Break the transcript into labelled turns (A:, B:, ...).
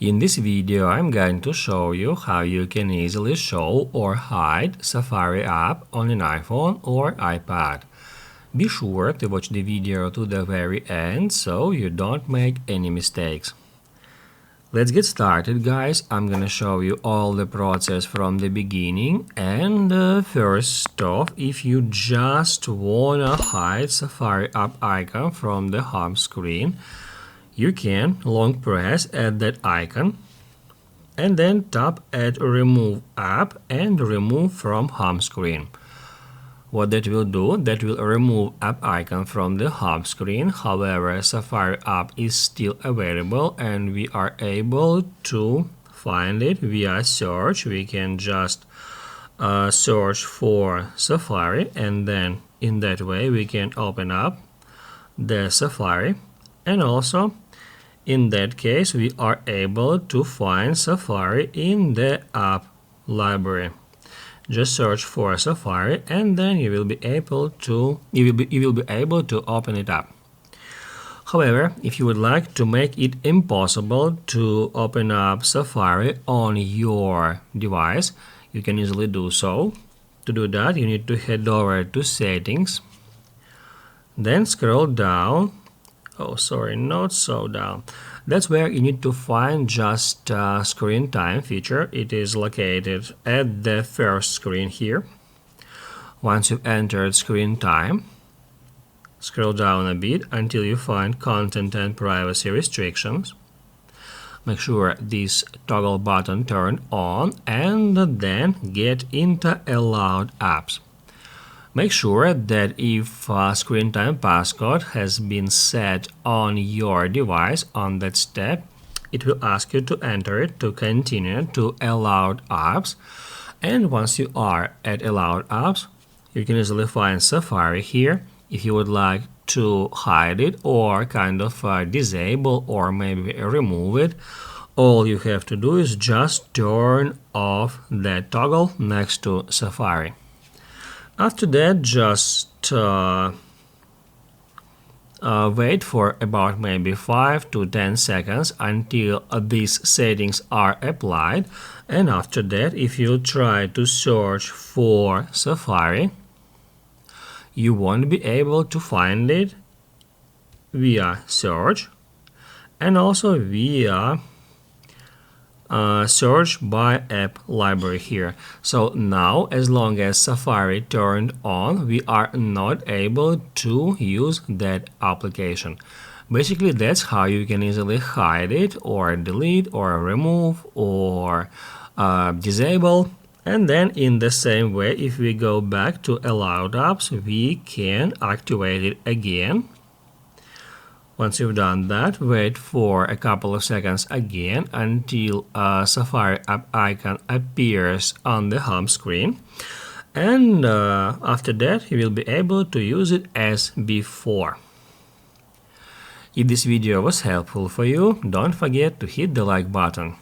A: In this video, I'm going to show you how you can easily show or hide Safari app on an iPhone or iPad. Be sure to watch the video to the very end so you don't make any mistakes. Let's get started, guys. I'm gonna show you all the process from the beginning. And first off, if you just wanna hide Safari app icon from the home screen, you can long press at that icon and then tap at Remove App and Remove from Home Screen. What that will do, that will remove app icon from the home screen. However, Safari app is still available and we are able to find it via search. We can just search for Safari, and then in that way we can open up the Safari, and also in that case we are able to find Safari in the app library. Just search for Safari and then you will be able to open it up. However, if you would like to make it impossible to open up Safari on your device, you can easily do so. To do that, you need to head over to Settings, then scroll down. Oh, sorry, not so down. That's where you need to find just screen time feature. It is located at the first screen here. Once you've entered screen time, scroll down a bit until you find content and privacy restrictions. Make sure this toggle button turned on and then get into allowed apps. Make sure that if screen time passcode has been set on your device on that step, it will ask you to enter it to continue to allowed apps. And once you are at allowed apps, you can easily find Safari here. If you would like to hide it or kind of disable or maybe remove it, all you have to do is just turn off that toggle next to Safari. After that, just wait for about maybe 5 to 10 seconds until these settings are applied. And after that, if you try to search for Safari, you won't be able to find it via search and also via search by app library here. So now, as long as Safari turned on, we are not able to use that application. Basically, that's how you can easily hide it or delete or remove or disable. And then in the same way, if we go back to allowed apps, we can activate it again. Once you've done that, wait for a couple of seconds again until a Safari app icon appears on the home screen. And after that, you will be able to use it as before. If this video was helpful for you, don't forget to hit the like button.